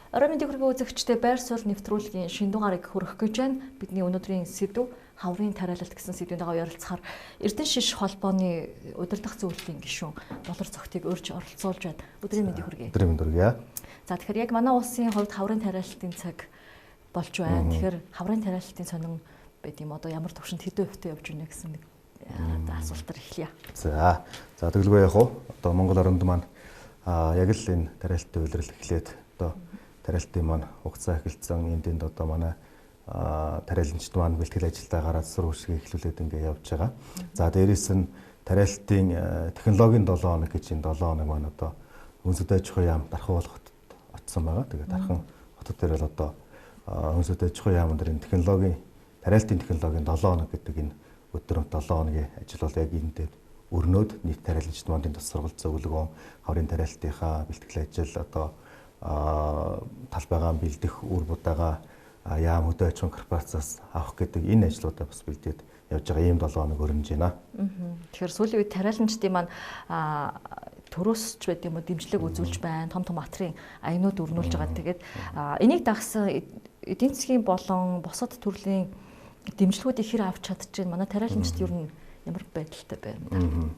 Орой мэндийг хүргэе үзэгчдээ байр суурь нэвтрүүлгийн шинэ дугаарыг хүргэх гэж байна. Бидний өнөөдрийн сэдв хаврын тариалалт гэсэн сэдвийн дагуу ярилцахаар Эрдэнэ шиш холбооны удирдах зөвлөлийн гишүүн Болор Цогтыг урьж оролцуулж байна. Өдрийн мэндийг хүргэе. Өдрийн мэнд хүргэе. За тэгэхээр яг манай улсын хувьд хаврын тариалалтын цаг болж байна. Тэгэхээр хаврын тариалалтын сонин байд юм одоо ямар төвшөнд хэдэн хувьтай явж байна гэсэн нэг асуултаар эхлэе. За тэгэлгүй яг одоо Монгол оронд маань яг л энэ тариалтын үйлрэл эхлээд одоо тариалтын маань хугацаа эхэлсэн энд одоо манай тариалагчид маань бэлтгэл ажилдаа гараад сургуулийг эхлүүлээд ингээ явж байгаа. За дээрээс нь тариалтын технологийн 7 хоног гэж энэ 7 хоног маань одоо Өнсөд аж ахуйн яам Дархан болох хотод очсон байгаа. Тэгээд Дархан хотод дээр л одоо Өнсөд аж ахуйн яамд энэ технологийн тариалтын технологийн 7 хоног гэдэг энэ өдөр 7 хоногийн ажил бол яг энэ дээр өрнөд нийт тариалагчид маань энэ тус сургалт зөвлөгөө хаврын тариалтынхаа бэлтгэл ажил одоо талбайгаа бэлдэх үр будаагаа яам хөдөө аж ахуйн корпорациас авах гэдэг энэ ажлуудаа бас бэлдээд явж байгаа ийм 7 хоног өрнөж байна. Тэгэхээр сүүлийн үед тариалагчдын маань төрөөсч байт юм уу дэмжлэг үзүүлж байна. Том материйн аянууд өрнүүлж байгаа. Тэгээд энийг дагсан эдийн засгийн болон бусад төрлийн дэмжлэгүүдийг хэр авч чадчихээн манай тариалагчид ер нь ямар байдалтай байна.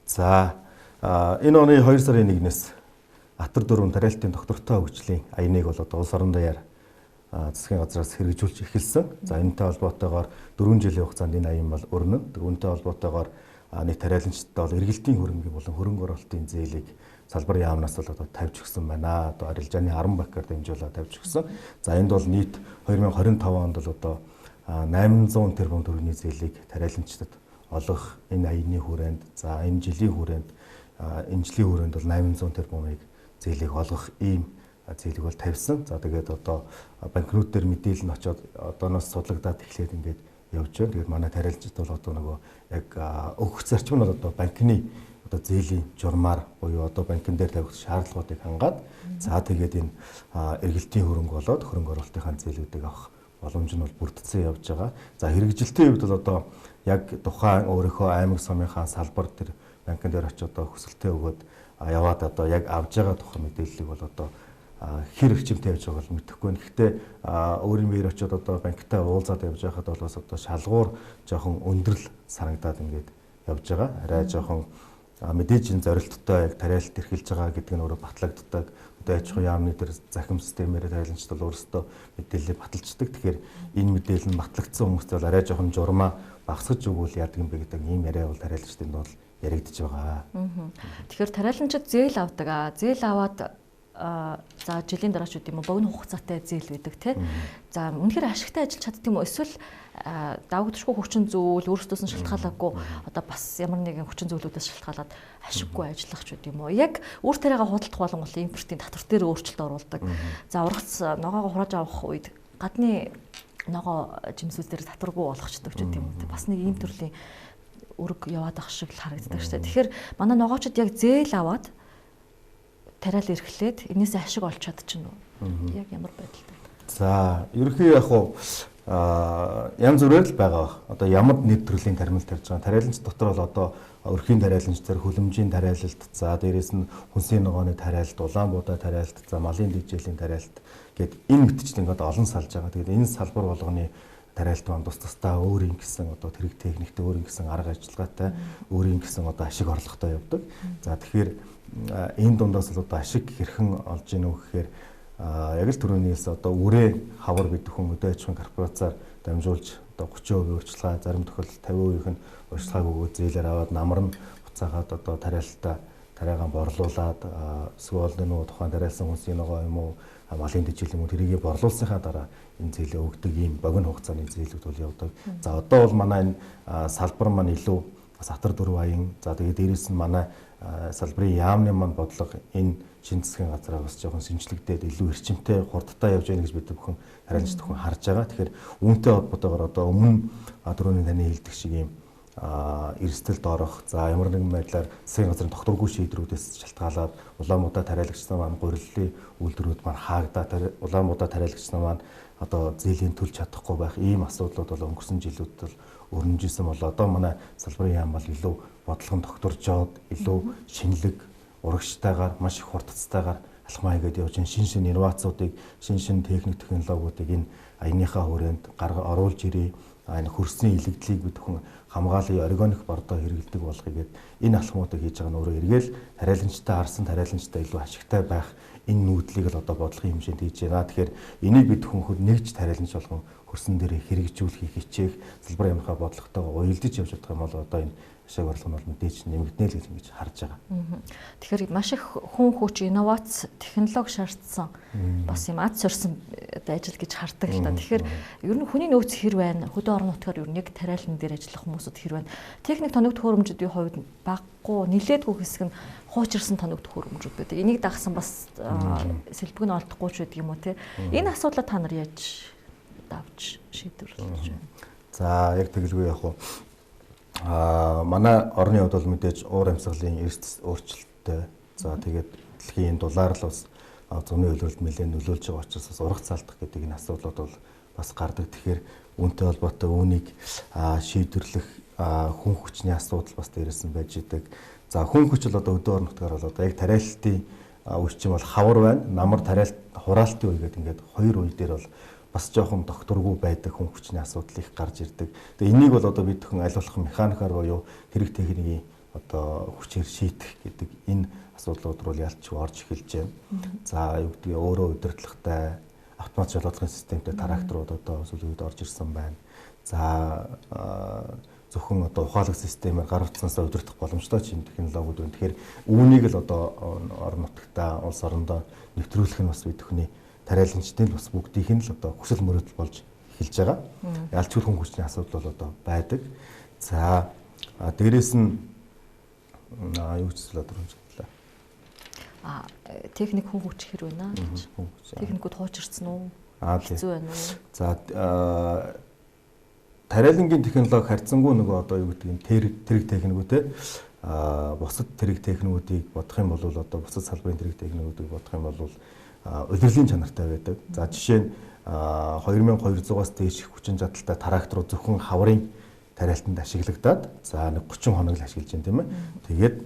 За энэ оны 2 сарын 1-ээс Атар дөрвөн тариалтын доктортой хөгжлийн аяныг бол одоо улс орон даяар засгийн газраас хэрэгжүүлж эхэлсэн. За энэтэй холбоотойгоор 4 жилийн хугацаанд энэ аян бол өрнөн. Үүнтэй холбоотойгоор нийт тариалагчдад бол эргэлтийн хөрөнгө болон хөрөнгө оруулалтын зээлийг салбар яамнаас бол одоо тавьж өгсөн байна. Одоо арилжааны 10 банкар дамжуулаад тавьж өгсөн. За энд бол нийт 2025 онд бол одоо 800 тэрбум төгрөгийн зээлийг тариалагчдад олгох энэ аяны хүрээнд за энэ жилийн хүрээнд бол 800 тэрбумыг зээлийг олгох ийм зээлийг бол тавьсан. За тэгээд одоо банкнууд дээр мэдээлэл нь очоод одооноос судлагдаад эхлээд ингээд явж байна. Тэгээд манай тариалчид бол одоо нөгөө яг өгөх зарчим нь одоо банкны одоо зээлийн журмаар буюу одоо банкн дээр тавих шаардлагуудыг хангаад за тэгээд энэ эргэлтийн хөрөнгө болоод хөрөнгө оруулалтынхаа зээлүүдийг авах боломж нь бол бүрдсэн явж байгаа. За хэрэгжилтийн хувьд бол одоо яг тухайн өөрийнхөө аймаг сумынхаа салбар тэр банкн дээр очиж одоо хүсэлтээ өгөөд яваад одоо яг авж байгаа тухайн мэдээллийг бол одоо хэр эрчимтэй явж байгааг мэдэхгүй. Гэхдээ өөрийн биеэр очиод одоо банктай уулзаад явж байхад бол бас одоо шалгуур жоохон өндөрлөл санагдаад ингээд явж байгаа. Арай жоохон мэдээж энэ зорилттой яг тариалт эрхэлж байгаа гэдэг нь өөрөө батлагддаг. Хөдөө аж ахуйн яамны дээр захим системээр тариалагчид бол өөрсдөө мэдээлэл баталцдаг. Тэгэхээр энэ мэдээлэл нь батлагдсан хүмүүст бол арай жоохон журмаа багасгаж өгвөл яадаг юм бэ гэдэг ийм яриа бол тариалагчдад бол яригдж байгаа. Тэгэхээр тариалагчид зээл авдаг. Зээл аваад за жилийн дараа ч үгүй юм уу богино хугацаатай зээл байдаг тий. За үнэхээр ашигтай ажиллаж чаддаг юм уу? Эсвэл давагдчихгүй хүчин зүйл өөрсдөөс нь шалтгаалаагүй одоо бас ямар нэгэн хүчин зүйлүүдээс шалтгаалаад ашиггүй ажиллах ч үгүй юм уу? Яг өөр тариагаа худалдах болон импортын татвар дээр өөрчлөлт оруулдаг. За ургац ногоогоо хурааж авах үед гадны ногоо жимсүүс дээр татваргүй болгочдөг ч үгүй юм уу? Бас нэг ийм төрлийн өрг яваад ах шиг л харагддаг шүү дээ. Тэгэхээр манай ногоочд яг зээл аваад тариал эрхлээд энээс ашиг олж чадчихна уу? Яг ямар байдалтай? За, ерөнхий яг янз бүрээр л байгаа. Одоо ямар нэг төрлийн тариалт тавьж байгаа. Тариалагч дотор бол одоо өрхийн тариалагчдаар хөлөмжийн тариалалт, за дээрээс нь хүнсийн ногооны тариалалт, улаан буудаа тариалалт, за малын дижээлийн тариалалт гэд энэ мэтчил ингээд олон салж байгаа. Тэгээд энэ салбар болгоны тариалт маань тусдаа өөрийн гэсэн одоо тэрэг техниктэй, өөрийн гэсэн арга ажиллагаатай, өөрийн гэсэн одоо ашиг орлоготой явдаг. За тэгэхээр энэ дундаас л одоо ашиг хэрхэн олж ийн үү гэхээр яг л түрүүнээс одоо үрээ хавар гэдэг хүн өдөө аж ахуйн корпорациар дамжуулж одоо 30% урьдчилгаа, зарим тохиолдолд 50% нь урьдчилгааг өгөөд зээлээр аваад намар нь буцаагаад одоо тариалтаа тариагаан борлуулад эсвэл нөө тухайн тариалсан хүнсийн ногоо юм уу малын дижил юм уу тэрийг борлуулсныхаа дараа энэ зээлээ өгдөг ийм богино хугацааны зээлүүд бол явдаг. За одоо бол манай энэ салбар маань илүү бас Атар дөрвөн аян. За тэгээд дээрээс нь манай салбарын яамны маань бодлого энэ шинэ засгийн газраа бас жоохон шинжлэгдээд илүү эрчимтэй хурдтай явж байна гэж бид бүхэн тариалж төхөн харж байгаа. Тэгэхээр үүнтэй холбоотойгоор одоо өмнө түрүүний таны хэлдэг шиг ийм эрсдэлд орох, за ямар нэгэн байдлаар засгийн газрын тогтворгүй шийдвэрүүдээс шалтгаалаад Улаанбуудаа тариалагчдаа маань гурилын үйлдвэрүүд маань хаагдаад Улаанбуудаа тариалагчдаа маань одоо зээлийн төлж чадахгүй байх ийм асуудлууд бол өнгөрсөн жилүүд бол өрнөжсэн бол одоо манай салбарын яам бол илүү бодлого нь тогтворжоод илүү шинэлэг урагштайгаар маш их хурдцтайгаар алхмаа хийгээд явж шин инновацуудыг, шин техник технологиудыг энэ аяныхаа хүрээнд оруулж ирээ. Энэ хөрсний илэгдлийг бид хүн хамгаалын органик бордоо хэрэгэлдэг болгоё гэд энэ алхмуудыг хийж байгаа нь өөрөө эргээл тариаланчтай харсан тариаланчтай илүү ашигтай байх энэ нүүдлийг л одоо бодлогын хэмжээнд хийж байна. Тэгэхээр энийг бид хүн нэгж тариаланч болгон хөрсөн дээрээ хэрэгжүүлэхийг хичээх залбар ямархаа бодлоготойгоо уялдаж явж байгаа юм бол одоо энэ ашиг орлого нь бол мэдээж нэмэгдэнэ л гэж харж байгаа. Тэгэхээр маш их хүн хүч, инновац, технологи шаардсан бас юм ад сорьсон ажил гэж хардаг л да. Тэгэхээр ер нь хүний нөөц хэр байна? Хөдөө орон нутгаар ер нь яг тариалан дээр ажиллах хүмүүсд хэр байна? Техник тоногд хөрөмжүүдийн хувьд баггүй нэлээдгүй хэсэг нь хуучирсан тоногд хөрөмжүүд байдаг. Энийг дагсан бас сэлбэг нь олдохгүй ч байдаг юм уу те? Энэ асуудлаа та нар яаж давж шийдвэрлэж байна? За яг тэгэлгүй яг уу манай орны хувьд бол мэдээж уур амьсгалын эрс өөрчлөлттэй. За тэгээд дэлхийн дулаар л бас зуны хөлөөлөлд нэлээд нөлөөлж байгаа учраас бас ургац салдах гэдэг энэ асуудлууд бол бас гардаг. Тэгэхээр үүнтэй холбоотой үүнийг шийдвэрлэх хүн хүчний асуудал бас дээрээс нь байж идэг. За хүн хүч бол одоо өдөө орон нутгаар бол одоо яг тариалтын үечин бол хавар байна. Намар тариалт хураалтын үе гэдэг ингээд хоёр үе дээр бол бас жоохон докторгүй байдаг хүн хүчний асуудал их гарч ирдэг. Тэгээ энийг бол одоо бид хүн аль болох механикаар буюу хэрэг техникийн одоо хүчээр шийдэх гэдэг энэ асуудлууд руу ялчгүй орж эхэлж байна. За юу гэдгийг өөрөө удирдлагатай автомат шалгуулгын системтэй тракторууд одоо сүүлийн үед орж ирсэн байна. За зөвхөн одоо ухаалаг системээр гар утаснасаа удирдах боломжтой чинь технологиуд байна. Тэгэхээр үүнийг л одоо орон нутгтаа улс орондоо нэвтрүүлэх нь бас бид хүний тариаланчдын л бас бүгдийнх нь л одоо хүсэл мөрөөдөл болж эхэлж байгаа. Ялцгүй хүн хүчний асуудал бол одоо байдаг. За дээрээс нь юу гэж хэлээд байна? Техник хүн хүч хэр байна гэж. Техникүүд хуучирсан уу? Хэцүү байна уу? За тариалангийн технологи харьцангуй нөгөө одоо юу гэдэг нь тэрэг техникүүдтэй бусад тэрэг техникүүдийг бодох юм бол одоо бусад салбарын тэрэг техникүүдийг бодох юм бол удирдлагын чанартай байдаг. За жишээ нь 2200-аас дээш хүчин чадалтай тракторууд зөвхөн хаврын тариалтанд ашиглагдаад за нэг 30 хоног л ашиглаж байна тийм ээ. Тэгээд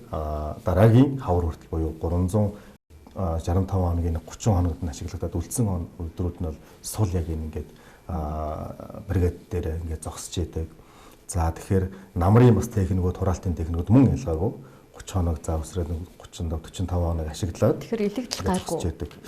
дараагийн хавар хүртэл буюу 365 хоногийн 30 хоногт нь ашиглагдаад үлдсэн өдрүүд нь бол сул яг ингээд бригад дээр ингээд зогсож идэг. За тэгэхээр намрын бас техникүүд, хураалтын техникүүд мөн ялгаагүй 30 хоног за өсрээд 35 хоног ашиглаад тэгэхээр илэгдэл гайгүй.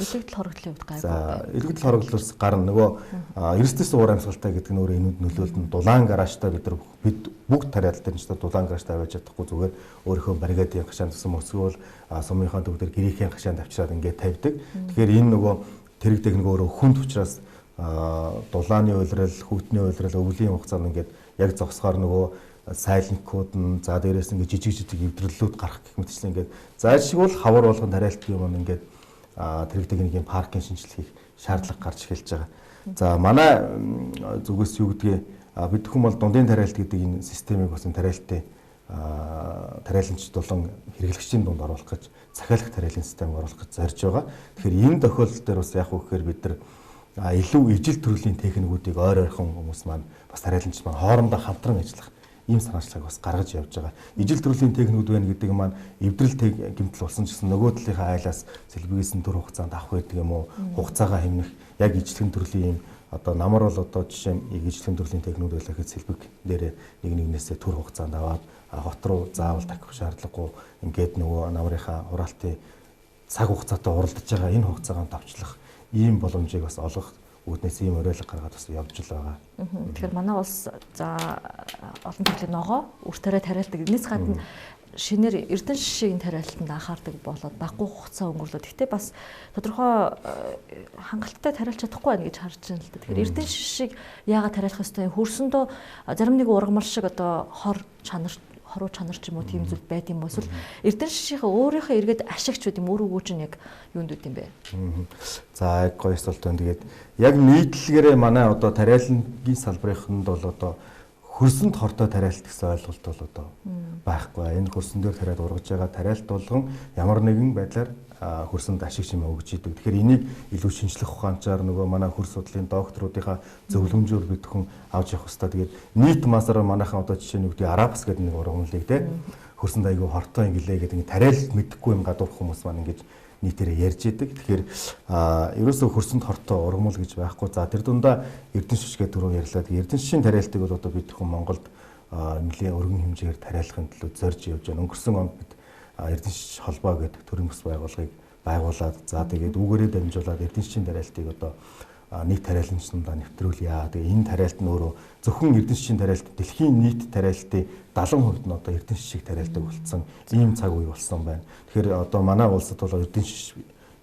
Илэгдэл хорогдлын хувьд гайгүй. За илэгдэл хорогдлоос гарна нөгөө эрсдэс уур амьсгалтай гэдэг нь өөрөө энүүд нөлөөлөлд дулаан гаражтай бид бүгд тариалал дээр нь ч дулаан гаражтай байж чадахгүй зүгээр өөрийнхөө баригадын хашаанд гэсэн мөсгөл сумынхаа төвдөр гэрээхийн хашаанд авчираад ингээд тавьдаг. Тэгэхээр энэ нөгөө тэрэг техник өөрөө хүнд учраас дулааны уйлрал, хүүтний уйлрал, өвлийн хугацаанд ингээд яг зогсохоор нөгөө сайлникууд нь за дээрээс ингээд жижиг эвдрэллүүд гарах гэх мэтчлэн ингээд за шиг бол хавар болгон тариалтын юм ингээд тэрэг техникийн паркын шинжилгээ хийх шаардлага гарч эхэлж байгаа. За манай зүгээс юу гэдгийг бид хүн бол дундын тариалт гэдэг энэ системийг бас тариалтын тариаланч болон хэрэглэгчдийн дунд оруулах гэж захиалах тариалын системийг оруулах гэж зорж байгаа. Тэгэхээр энэ тохиолдол дээр бас яг үхээр бид нар илүү ижил төрлийн техникүүдийг ойр ойрхон хүмүүс маань бас тариаланч маань хоорондоо хамтран ажиллах ийм санаачлагыг бас гаргаж явж байгаа. Ижил төрлийн техникүүд байна гэдэг маань эвдрэл гэмтэл болсон ч гэсэн нөгөө талынхаа айлаас сэлбэгээс нь төр хугацаанд авах гэдэг юм уу хугацаагаа хэмнэх яг ижилхэн төрлийн юм одоо намар бол одоо жишээ нь ижилхэн төрлийн техникүүд байлаа гэхэд сэлбэг дээр нэгнээсээ төр хугацаанд аваад хот руу заавал таких шаардлагагүй ингээд нөгөө намрынхаа хураалтын цаг хугацаатай уралдаж байгаа энэ хугацаагаа давчлах ийм боломжийг бас олгох үүднээс ийм уриалга гаргаад бас явж л байгаа. Тэгэхээр манай улс за олон төрлийн ногоо үртээрээ тариалдаг. Энэс гадна шинээр эрдэнэ шишгийн тариалтанд анхаардаг болоод баггүй хугацаа өнгөрлөө. Гэхдээ бас тодорхой хангалттай тариалж чадахгүй байна гэж харж байна л да. Тэгэхээр эрдэнэ шишийг яагаад тариалах ёстой? Хөрсөндөө зарим нэг ургамал шиг одоо хоруу чанар ч юм уу тийм зүйл байд юм эсвэл эрдэнэ шишийнхээ өөрийнхөө эргээд ашигч үт юм өөр өгөөж нь яг юунд үт юм бэ? За яг гоё асуулт байна. Тэгээд яг нийтлэгээрээ манай одоо тариалангийн салбарыханд бол одоо хөрсөнд хортой тариалт гэсэн ойлголт бол одоо байхгүй. Энэ хөрсөн дээр тариад ургаж байгаа тариалт болгон ямар нэгэн байдлаар хөрсөнд ашигч юм өгж идэг. Тэгэхээр энийг илүү шинжлэх ухаанчаар нөгөө манай хөрс судлалын докторуудынхаа зөвлөмжөөр бид хүн авч явах хэрэгтэй. Тэгээд нийт масаар манайхан одоо жишээ нь үгдий Арабс гэдэг нэг ургамлыг те хөрсөнд айгүй хортой ингэлээ гэдэг тариал мэдэхгүй юм гадуурх хүмүүс маань ингэж нийтээрээ ярьж идэг. Тэгэхээр ерөөсөө хөрсөнд хортой ургамал гэж байхгүй. За тэр дундаа эрдэнэ шишгээ түрүү ярьлаа. Эрдэнэ шишийн тариалтыг бол одоо бид хүн Монголд нэлийн өргөн хэмжээгээр тариалахын төлөө зорж явж байна. Өнгөрсөн онд бид эрдэнэ шиш холбоо гэдэг төрийн бас байгууллагыг байгуулад за тэгээд үүгээрээ дамжуулаад эрдэнэ шишийн тариалтыг одоо нийт тариаланчнуудаа нэвтрүүлье. Тэгээ энэ тариалт нь өөрөө зөвхөн эрдэнэ шишийн тариалт дэлхийн нийт тариалтын 70% нь одоо эрдэнэ шишийг тариалдаг болсон ийм цаг үе болсон байна. Тэгэхээр одоо манай улсад бол эрдэнэ шиш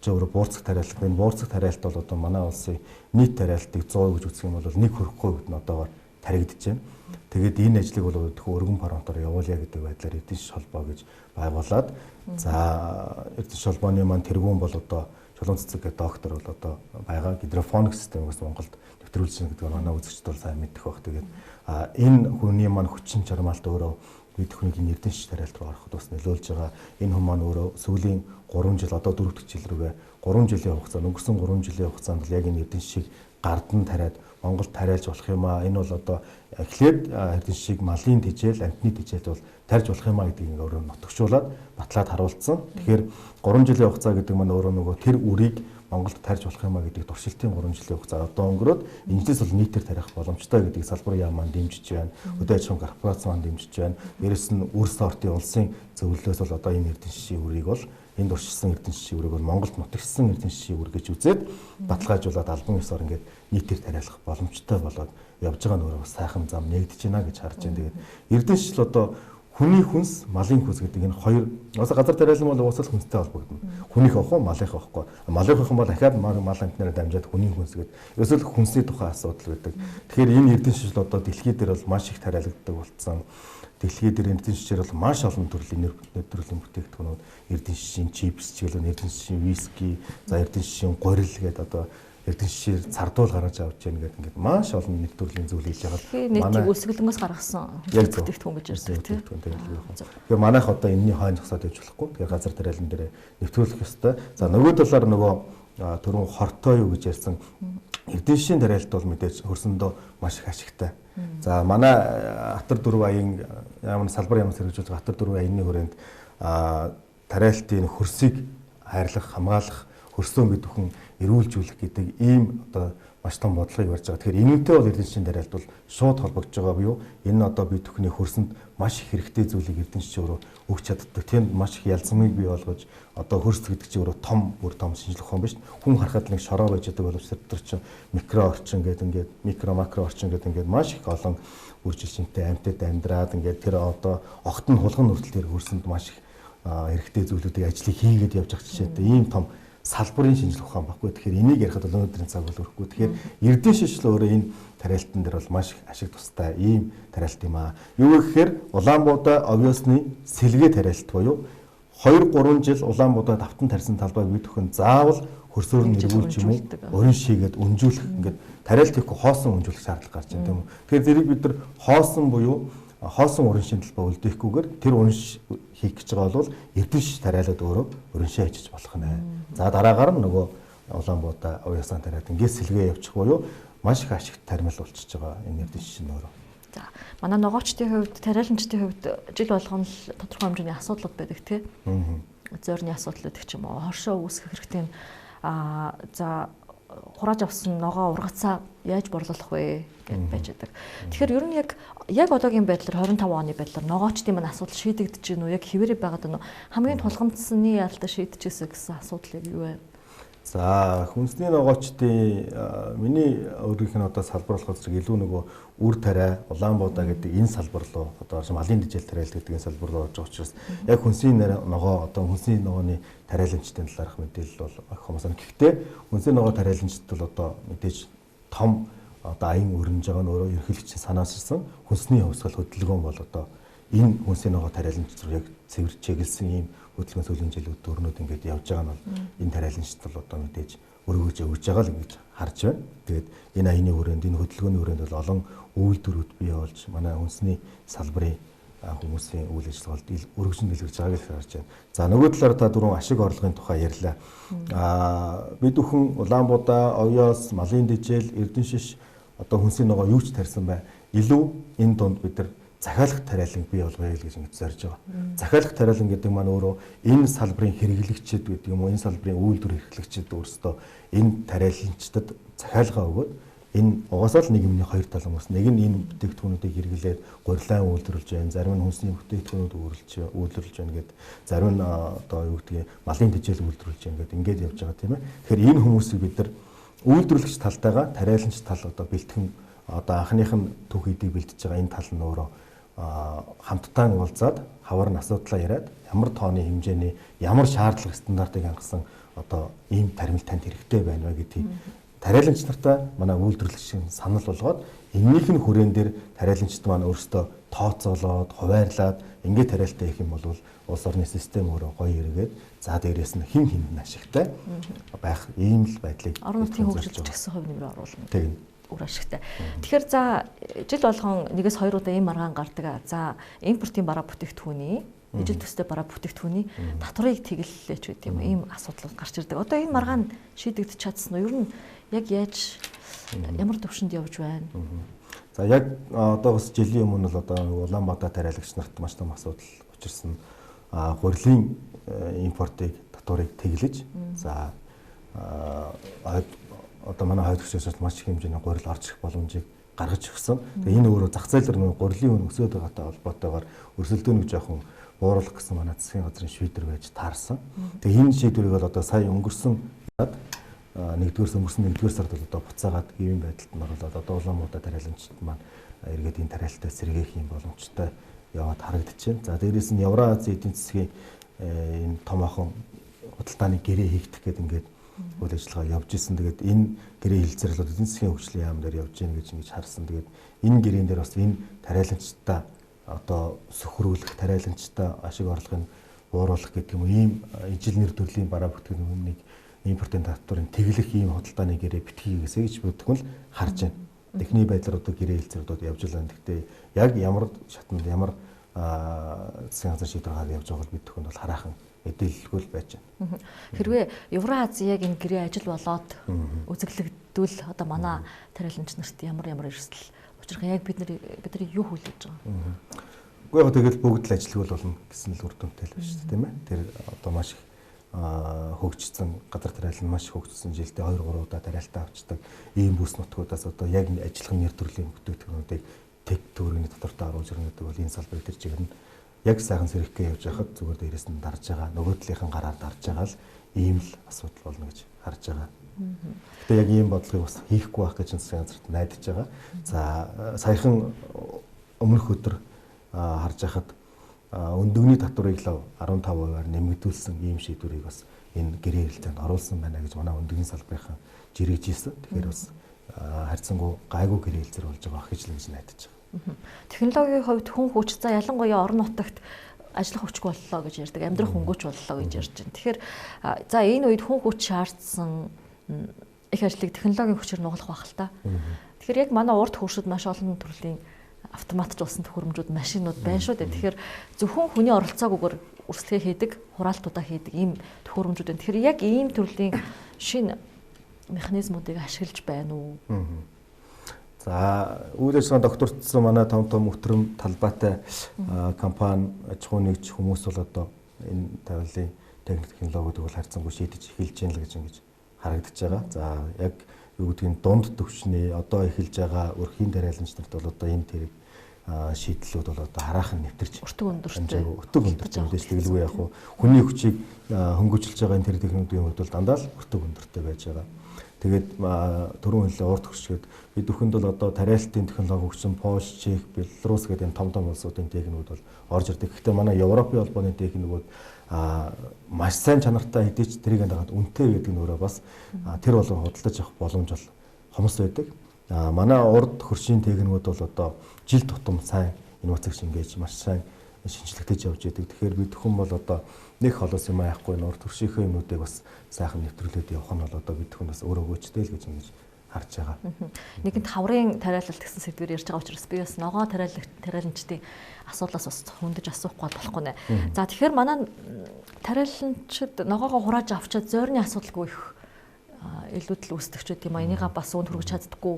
зөвхөн буурцаг тариалт. Энэ буурцаг тариалт бол одоо манай улсын нийт тариалтыг 100% гэж үзэх юм бол 1% нь одоогоор таригдж байна. Тэгээд энэ ажлыг бол өргөн фронтоор явуулъя гэдэг байдлаар эрдэнэ шиш холбоо гэж байгуулад за эрдэнэ шиш холбооны маань тэргүүн бол одоо Чулуун цэцэг гэдэг доктор бол одоо байгаа гидрофоник системээс Монголд нэвтрүүлж байгаа гэдэг нь манай үзэгчд бол сайн мэддэг баг. Тэгээд энэ хүний маань хүчин чармаалт өөрөө бид хүний эрдэнэ шиш тариалт руу ороход бас нөлөөлж байгаа. Энэ хүн маань өөрөө сүүлийн 3 жил одоо 4 дахь жил рүүгээ 3 жилийн хугацаанд өнгөрсөн 3 жилийн хугацаанд л яг энэ эрдэнэ шишийг гардан тариад Монголд тариалж болох юм аа. Энэ бол одоо эхлээд эрдэнэ шишийг малын тэжээл, амтны тэжээлд бол тарьж болох юм аа гэдгийг өөрөө нотгшуулаад батлаад харуулсан. Тэгэхээр 3 жилийн хугацаа гэдэг маань өөрөө нөгөө тэр үрийг Монголд тарьж болох юм аа гэдэг туршилтын 3 жилийн хугацаа одоо өнгөрөөд энэчээс бол нийтээр тарих боломжтой гэдгийг салбарын яам маань дэмжиж байна. Хөдөө аж ахуйн корпорац маань дэмжиж байна. Дээрээс нь үр сортын улсын зөвлөлөөс бол одоо энэ эрдэнэ шишийн үрийг бол энд уршилсан эрдэнэ шишийн үрийг бол Монголд нутагчсан эрдэнэ шишийн үр гэж үзээд баталгаажуулаад албан ёсоор ингээд нийтээр тариалах боломжтой болоод явж байгаа нь өөрөө бас сайхан зам нэгдэж байна гэж харж байна. Тэгээд эрдэнэ шиш л одоо хүний хүнс, малын хүнс гэдэг энэ хоёр газар тариалан бол уусаал хүнстэй холбогдно. Хүнийх авах уу, малынх авахгүй. Малынх авах юм бол дахиад мал амтнаараа дамжаад хүний хүнс гэдэг. Ерөөсөө хүнсний тухай асуудал байдаг. Тэгэхээр энэ эрдэнэ шиш л одоо дэлхийд дээр бол маш их тариалагддаг болсон. Дэлхийд дээр эрдэнэ шишээр бол маш олон төрлийн нэвтрүүлгийн бүтээгдэхүүнүүд эрдэнэ шишийн чипс ч гэлээ эрдэнэ шишийн виски, за эрдэнэ шишийн горил гэдэг одоо эрдэнэ шишээр цардуул гаргаж авч яах гэдэг ингээд маш олон нэвтрүүлгийн зүйл хийж байгаа. Нийтийг өсгөлөнгөөс гаргасан бүтээгдэхүүн гэж ярьдаг тийм. Тэгэхээр манайх одоо энэний хойно зогсоод явж болохгүй. Тэгэхээр газар тариалан дээр нэвтрүүлэх ёстой. За нөгөө талаар нөгөө түрүүн хортой юу гэж ярьсан эрдэнэ шишийн тариалт бол мэдээж хөрсөндөө маш их ашигтай. За манай Атар 4 аян ямар салбар ямар хэрэгжүүлж байгаа Атар 4 аяны хүрээнд тариалтын хөрсийг хайрлах, хамгаалах, хөрсөө бид бүхэн эрүүлжүүлэх гэдэг ийм одоо маш том бодлогыг барьж байгаа. Тэгэхээр энүүтэй бол эрдэнэ шишийн тариалт бол шууд холбогдож байгаа буюу энэ одоо бид бүхний хөрсөнд маш их хэрэгтэй зүйлийг эрдэнэ шиш өөрөө өгч чаддаг. Тэнд маш их ялцмыг бий болгож одоо хөрс гэдэг чинь өөрөө бүр том шинжлэх ухаан биш. Хүн харахад нэг шороо байж байгаа боловч тэр чинь микро орчин гэдэг ингээд микро макро орчин гэдэг ингээд маш их олон үржилшинтэй амьтад амьдраад ингээд тэр одоо огт нь хулган нүртэл тэр хөрсөнд маш их хэрэгтэй зүйлүүдийг ажлыг хийгээд явж байгаа жишээтэй ийм том салбарын шинжлэх ухаан баггүй. Тэгэхээр энийг ярихад бол өнөөдрийн цаг бол өрөхгүй. Тэгэхээр эрдэнэ шиш л өөрөө энэ тариалтан дээр бол маш их ашиг тустай ийм тариалт юм аа. Юу гэхээр Улаанбуудаа овёсны сэлгээ тариалт буюу 2-3 жил Улаанбуудаа давтан тарьсан талбайг бид бүхэн заавал хөрсөөр нь эргүүлж юм уу урин шийгээд өнжүүлэх ингээд тариалт хийхгүй хоосон өнжүүлэх шаардлага гарч байна тийм үү. Тэгэхээр зэрэг бид нар хоосон буюу хоосон уран шин талбай үлдээхгүйгээр тэр уран хийх гэж байгаа бол эрдэнэ шиш тариалаад өөрөө уран шин хийж болох нэ. За дараагаар нь нөгөө Улаанбуудаа уяасан тариад ингээд сэлгээ явуучих буюу маш их ашигт тармил болчихж байгаа энэ эрдэнэ шиш нь өөрөө. За манай ногоочдын хувьд, тариаланчдын хувьд жил болгоно л тодорхой хэмжээний асуудлууд байдаг тийм. Зөөрний асуудал гэдэг ч юм уу, хоршоо үүсгэх хэрэгтэй. За хурааж авсан ногоо ургацаа яаж борлуулах вэ гэж байж байгаа. Тэгэхээр ер нь яг одоогийн байдлаар 25 оны байдлаар ногоочдын маань асуудал шийдэгдэж гэнэ үү? Яг хэвээрээ байгаад байна уу? Хамгийн тулгамдсаны алдаа шийдэжсэн гэсэн асуудал яг юу вэ? За хүнсний ногоочдын миний өөрийнх нь одоо салбар болох зэрэг илүү нөгөө үр тариа Улаанбуудаа гэдэг энэ салбар руу одоо малын дижэл тариалт гэдэг энэ салбар руу орж байгаа учраас яг хүнсний ногоо одоо хүнсний ногооны тариаламжтын талаарх мэдээлэл бол хүмүүс байна. Гэхдээ хүнсний ногоо тариаламжт бол одоо мэдээж том одоо аян өрнөж байгаа нь өөрөө ерөнхийлөгчийн санаасарсан хүнсний хувьсгал хөдөлгөөн бол одоо энэ хүнсний ногоо тариаламжт руу яг цэвэр чиглэсэн ийм хөдөлгөөн сүүлийн жилүүд өрнөд ингээд явж байгаа нь бол энэ тариаламжт бол одоо мэдээж өргөж өгж байгаа л ингэж харж байна. Тэгээд энэ аяны хүрээнд энэ хөдөлгөөний хүрээнд бол олон үйлдвэрүүд бий болж манай хүнсний салбарын хүмүүсийн үйл ажиллагаанд өргөжин дэлгэрж байгааг л харж байна. За нөгөө талаар та дөрвөн ашиг орлогын тухай ярьлаа. Бид бүхэн Улаанбуудаа, овёс, малын дижэл, эрдэнэ шиш одоо хүнсний ногоо юу ч тарьсан бай. Илүү энэ донд бид нар захиалах тариаланг бий болгоё гэж ингэж зорж байгаа. Захиалах тариалан гэдэг маань өөрөө энэ салбарын хэрэглэгчид гэдэг юм уу, энэ салбарын үйлдвэр эрхлэгчид өөрсдөө энэ тариаланчдад захиалгаа өгөөд энэ угаасаа л нийгмийн хоёр тал хүмүүс нэг нь энэ бүтээгдэхүүнүүдийг хэрэглээд гурилан үйлдвэрлэж байна, зарим нь хүнсний бүтээгдэхүүнүүд үйлдвэрлэж байна гэдэг, зарим нь одоо юу гэдгийг малын тэжээл үйлдвэрлэж байна гэдэг ингээд явж байгаа тийм ээ. Тэгэхээр энэ хүмүүсийг бид нар үйлдвэрлэгч талтайгаа тариаланч тал одоо бэлтгэн одоо анхных нь түүх хийдийг бэлтэж байгаа энэ тал нь өөрөө хамтдаа уулзаад хавар нь асуудлаа яриад ямар тооны хэмжээний ямар шаардлага стандартыг хангасан одоо ийм таримл танд хэрэгтэй байна вэ гэдгийг тариаланч нартай манай үйлдвэрлэгч санал болгоод эннийх нь хүрээн дээр тариаланчд маань өөрсдөө тооцоолоод хуваарлаад ингээд тариалтай их юм бол улс орны систем өөрөө гоё эргээд за дээрээс нь хин ашигтай байх ийм л байдлыг орон нутгийн хөгжилд гэсэн хувь нэмрээ оруулна. Тийм. Үр ашигтай. Тэгэхээр за жил болгон нэгээс 2 удаа ийм маргаан гардаг. За импортын бараа бүтээгдэхүүний ижил төстэй бараа бүтээгдэхүүний татварыг тэглэлээч гэдэг юм ийм асуудал гарч ирдэг. Одоо энэ маргаан шийдэгдэж чадсан нь ер нь яг яаж ямар төвшөнд явж байна? За яг одоо бас жилийн өмнө л одоо Улаанбаатар тариалагч нарт маш том асуудал учирсан. Гурилын импортыг татварыг тэглэж за одоо манай хойдогчдоос маш их хэмжээний гурил орж ирэх боломжийг гаргаж өгсөн. Тэгээ энэ өөрөө зах зээл дээр гурилын үн өсөд байгаатай холбоотойгоор өрсөлдөөнийг жоохон бууруулах гэсэн манай засгийн газрын шийдвэр байж таарсан. Тэгээ энэ шийдвэрийг бол одоо сая өнгөрсөн нэгдүгээр сард бол одоо буцаагаад ийм байдалд нь оруулаад одоо Улаанбаатар тариаламжид маань эргээд энэ тариалалтаа сэргээх юм боломжтой яваад харагдчихэв. За дээрээс нь Евразийн эдийн засгийн энэ томоохон худалдааны гэрээ хийгдэх гэдэг ингээд үйл ажиллагаа явж исэн. Тэгээд энэ гэрээ хилцэрлүүд эдийн засгийн хөгжлийн яам дээр явж гин гэж ингэж харсан. Тэгээд энэ гэрээн дээр бас энэ тариаламжтай одоо сөхрүүлэх, тариаламжтай ашиг орлогыг бууруулах гэдэг юм ийм ижил нэр төрлийн бараа бүтээгдэхүүнийг импортын татварын тэглэх ийм худалдааны гэрээ битгийгээсэй гэж бүтгэн л харж байна. Техникийн байдлаар одоо гэрээ хилцэрлүүд явж байгаа. Гэхдээ яг ямар шатнд ямар засгийн газар шийдвэр гаргаж явж байгааг бид бүхэн бол хараахан мэдээлэлгүй л байж байна. Хэрвээ Евразийн яг энэ гэрээ ажил болоод үзэглэгдвэл одоо манай тариаламж нарт ямар эрсдэл учрах яг бидний юу хүлээж байгаа? Үгүй яг тэгэл бүгд л ажиллах болно гэсэн л үр дүнтэй л байна шүү дээ, тийм ээ. Тэр одоо маш их хөгжсөн газар тариалан маш хөгжсөн жилдээ 2-3 удаа тариалтаа авчдаг ийм бүс нутгуудаас одоо яг ажиллах нэр төрлийн бүтээгдэхүүнүүдийг тэг төгрөгийн татвартаа оруулж ирнэ гэдэг бол энэ салбар дээр чигээр нь яг сайхан сэрхгээ явж байхад зүгээр дээрээс нь дарж байгаа нөгөө талынхан гараар дарж байгаа л ийм л асуудал болно гэж харж байгаа. Гэтэ яг ийм бодлогыг бас хийхгүй байх гэж засгийн газарт найдаж байгаа. За саяхан өмнөх өдөр харж байхад өндөгний татварыг л 15%-аар нэмэгдүүлсэн ийм шийдвэрийг бас энэ гэрээ хэлтэнд оруулсан байна гэж манай өндөгний салбарынхан жирэгж ийсэн. Тэгэхээр бас харьцангуй гайгүй гэрээ хэлцэр болж байгаа гэж л ингэж найдаж байгаа. Технологийн хувьд хүн хүч за ялангуяа орон нутагт ажиллах хүчгүй боллоо гэж ярьдаг, амьдрах хөнгөч боллоо гэж ярьж байна. Тэгэхээр за энэ үед хүн хүч шаардсан их ажлыг технологийн хүчээр нугалах байх л та. Тэгэхээр яг манай урд хөршид маш олон төрлийн автоматжуулсан төхөөрөмжүүд, машинууд байна шүү дээ. Тэгэхээр зөвхөн хүний оролцоогүйгээр үргэлжлэгээ хийдэг, хураалтуудаа хийдэг ийм төхөөрөмжүүд байна. Тэгэхээр яг ийм төрлийн шинэ механизмуудыг ашиглаж байна уу? За үйл ажиллагаанд докторцсон манай том өтрөм талбайтай компани аж ахуй нэгж хүмүүс бол одоо энэ тавилын техник технологиудыг бол харьцангуй шийдэж эхэлж байна л гэж ингэж харагдаж байгаа. За яг юу гэдгийг дунд төвчний одоо эхэлж байгаа өрхийн тариаламж нарт бол одоо энэ тэрэг шийдлүүд бол одоо хараахан нэвтэрч өртөг өндөртэй мэдээж тэгэлгүй яг хүний хүчийг хөнгөжүүлж байгаа энэ тэр технологийн хувьд бол дандаа л өртөг өндөртэй байж байгаа. Тэгээд түрүүн хэлээ урт хөшгөөд бид бүхэнд бол одоо тариалтын технологи хөгжсөн Польш, Чех, Беларусь гэдэг энэ том улсуудын техникүүд бол орж ирдэг. Гэхдээ манай Европын холбооны техникүүд маш сайн чанартай хэдийч тэрийг дагаад үнэтэй гэдэг нь өөрөө бас тэр болон худалдаж авах боломж бол хомс байдаг. Манай урд хөршийн техникүүд бол одоо жил тутам сайн инновац шингээж маш сайн шинжлэхдээ явж байдаг. Тэгэхээр бид бүхэн бол одоо нэг холоос юм аяхгүй нуур төршийнхөө юмнуудыг бас сайхан нэвтрүүлээд явах нь бол одоо бид бүхэн бас өөрөө гүйцэтгэл гэж ингэж харж байгаа. Нэгэнт хаврын тариалалт гэсэн сэдвээр ярьж байгаа учраас би бас ногоо тариаламжтын асуудлаас бас хөндөж асуухгүй болохгүй нэ. За тэгэхээр манай тариаламжид ногоогоо хурааж авчаад зойрны асуудалгүй их илүүдл үүсдэг ч гэдэм энийгээ бас өөнд хүргэж чаддаггүй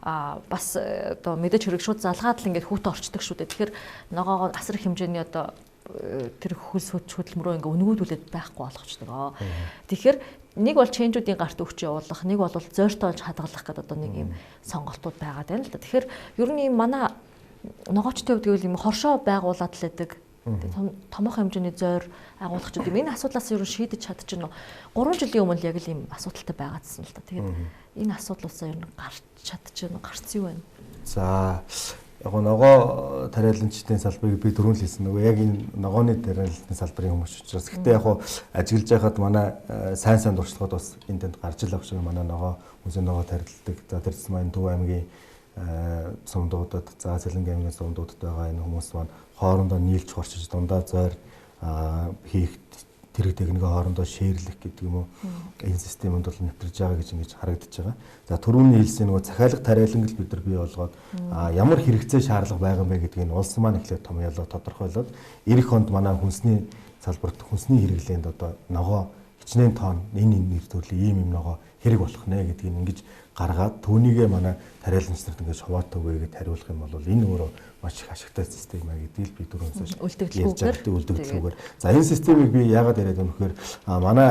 бас одоо мэдээж хэрэг шууд залгаад л ингээд хүүтэ орчдөг шүү дээ. Тэгэхээр ногоогоо асар их хэмжээний одоо тэр хөлс хөдөлмөрөө ингээ өнгөөдүүлээд байхгүй болгочдог. Тэгэхээр нэг бол ченжүүдийн гарт өгч явуулах, нэг бол зөөртөө олж хадгалах гэдэг одоо нэг юм сонголтууд байгаа даа л да. Тэгэхээр ер нь юм манай ногоочтой хувьд гэвэл юм хоршоо байгуулад л байдаг. Томоохон хэмжээний зөөр агуулгач гэдэг. Энэ асуудлаас ер нь шийдэж чадчихна. 3 жилийн өмнө яг л юм асуудалтай байгаадсан л да. Тэгээд энэ асуудлаасаа ер нь гарч чадчихна. Гарц юу вэ? За яг ногоо тариаланчдын салбарыг би дөрөв л хэлсэн. Нөгөө яг энэ ногооны тариалалтын салбарын хүмүүс учраас. Гэхдээ яг ажиглаж байхад манай сайн дуршлагууд бас энэ тэнд гарч ил авах шиг манай ногоо музей ногоо тариалдаг. За тэрс маань Төв аймгийн сумдуудад, за Сэлэнгийн аймгийн сумдуудад байгаа энэ хүмүүс маань хоорондоо нийлж хорчиж дундаа зойр хийх тэрэг техникийн хоорондоо шеэрлэх гэдэг юм уу энэ системд бол нэвтэрж байгаа гэж ингэж харагдаж байгаа. За түрүүний хэлсэн нөгөө захиалга тариалангал бид нар бий болгоод ямар хэрэгцээ шаардлага байгаа юм бэ гэдгийг нь улс маань эхлээд том ялуу тодорхойлоод эх хонд манай хүнсний салбарт хүнсний хэрэглээнд одоо ногоо хичнээн тоон энэ нэр төрлийн ийм ногоо хэрэг болох нэ гэдгийг ингэж гаргаад түүнийгээ манай тариалагч нарт ингэж хуваатай үгээд хариулах юм бол энэ өөрөө маш их ашигтай систем аа гэдгийг би түрүүнээс үлдэгдлүүгээр. За энэ системийг би яагаад яриад байна вэхээр манай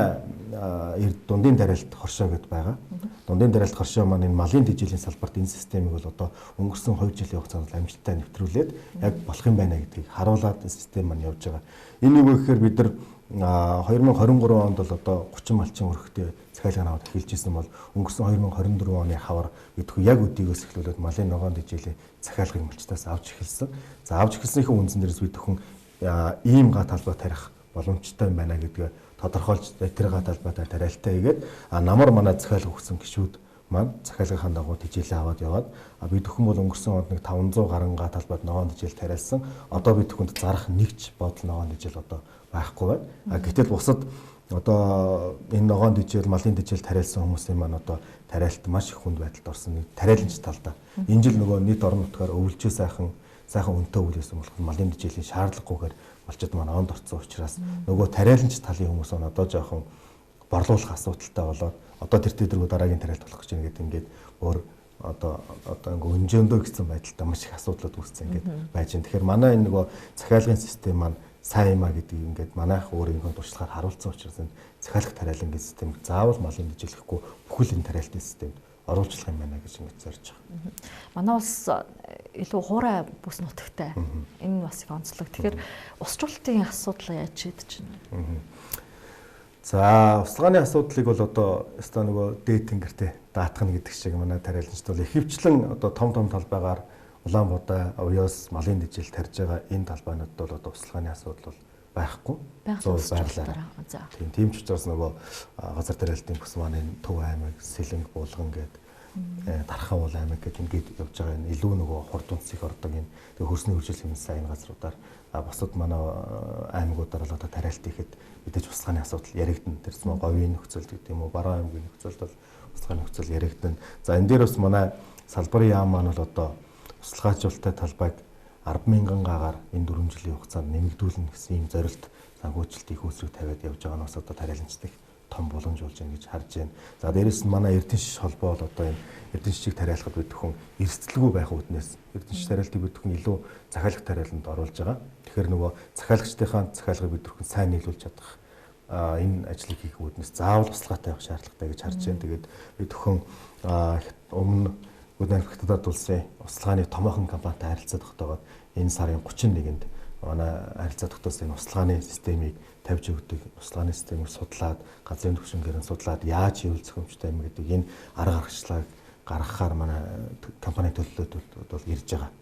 дундын тариалт хоршоо гэдээ байгаа. Дундын тариалт хоршоо маань энэ малын тэжээлийн салбарт энэ системийг бол одоо өнгөрсөн 2 жилийн хугацаанд амжилттай нэвтрүүлээд яг болох юм байна гэдгийг харуулад энэ систем маань явж байгаа. Энэ юу гэхээр бид нар 2023 онд бол одоо 30 малчин өрхтэй захиалгын аваад эхэлж исэн бол өнгөрсөн 2024 оны хавар гэдэггүй яг өдийгөөс эхлүүлээд малын ногоон дэжээлийн захиалгын малчтаас авч эхэлсэн. За авч эхэлснийхээ үндсэн дээрээс бид төхөн ийм га талбай тарих боломжтой байна гэдгээ тодорхойлж тэр га талбайтай тариалтай хийгээд намар манай захиалга өгсөн гишүүд маань захиалгын дагуу тэжээлээ аваад яваад бид төхөн бол өнгөрсөн онд нэг 500 гаруй га талбайд ногоон дэжээл тариалсан. Одоо бид төхөнд зарах нэгч бодол ногоон дэжээл одоо байхгүй байна. Гэтэл бусад одоо энэ ногоон дэжээл, малын дэжээл тариалсан хүмүүсийн маань одоо тариалт маш их хүнд байдалд орсон. Тариаламж талдаа. Энэ жил нөгөө нийт орон нутгаар өвлжөө сайхан үнэтэй өвлөсөн болох малын дэжээлийн шаардлагагүйгээр малчид маань онд орцсон учраас нөгөө тариаламж талын хүмүүс нь одоо жоохон борлуулах асуудалтай болоод одоо тэр тэдэргүү дараагийн тариалт болох гэж байна гэдэг ингээд өөр одоо ингээ өнжөөндөө гэсэн байдалтай маш их асуудлууд үүссэн ингээд байж байна. Тэгэхээр манай энэ нөгөө захиалгын систем маань сайн юмаа гэдгийг ингээд манайх өөрийнхөө туршлагаар харуулсан учраас энэ захиалга тариалангийн систем заавал малын дэжлэхгүй бүхэл энэ тариалтын системд оруулах юм байна гэж ингэж зорж байгаа. Манай улс илүү хуурай бүс нутагтай. Энэ бас их онцлог. Тэгэхээр усчлалтын асуудал яаж шийдэж байна? За услгааны асуудлыг бол одоо өстой нөгөө дээд тэнгэртэй даатгах гэдэг шиг манай тариалагчд бол ихэвчлэн одоо том талбайгаар Улаанбаатар, Уяас, малын дэжээл тарьж байгаа энэ талбайнууд бол одоо услгааны асуудал бол байхгүй. Байрлалаа. Тийм ч учраас нөгөө газар тариалтын бүс маань энэ Төв аймаг, Сэлэнг, Булган гэдэг Дархан уул аймаг гэдэг ингээд явж байгаа энэ илүү нөгөө хурд үнцийг ордог энэ хөрсний хөгжил хэмнэсэн энэ газруудаар бусад манай аймагуудаар л одоо тариалт хийхэд мэдээж услгааны асуудал яригдана. Тэрс мөн говийн нөхцөл гэдэг юм уу, Баруун аймгийн нөхцөлд бол услгааны нөхцөл яригдана. За энэ дээр бас манай салбарын яам маань бол одоо услгаачуулалттай талбайг 10,000 гагаар энэ 4 жилийн хугацаанд нэмэгдүүлнэ гэсэн ийм зорилт санхүүжилт их үүсрэг тавиад явж байгаа нь бас одоо тариаламжтай том боломж болж байна гэж харж байна. За дээрэс нь манай Эрдэнэ шиш холбоо бол одоо энэ Эрдэнэ шишийг тариалахад бид бүхэн эрсдэлгүй байх үүднээс Эрдэнэ шиш тариалтыг бид бүхэн илүү захиалга тариаланд оруулж байгаа. Тэгэхээр нөгөө захиалагчдынхаа захиалгыг бид бүхэн сайн нийлүүлж чадах энэ ажлыг хийх үүднээс заавал услгаатай байх шаардлагатай гэж харж байна. Тэгээд бид бүхэн өмнө Удаан Хятад улсын услгааны томоохон компанитай харилцаа тогтоогоод энэ сарын 31-нд манай харилцаа тогтоосон энэ услгааны системийг тавьж өгдөг. Услгааны системийг судлаад, газрын түвшингээр нь судлаад яаж хийвэл зохимжтой юм гэдэг энэ арга аргачлалыг гаргахаар манай компани төлөвлөлтүүд бол ирж байгаа.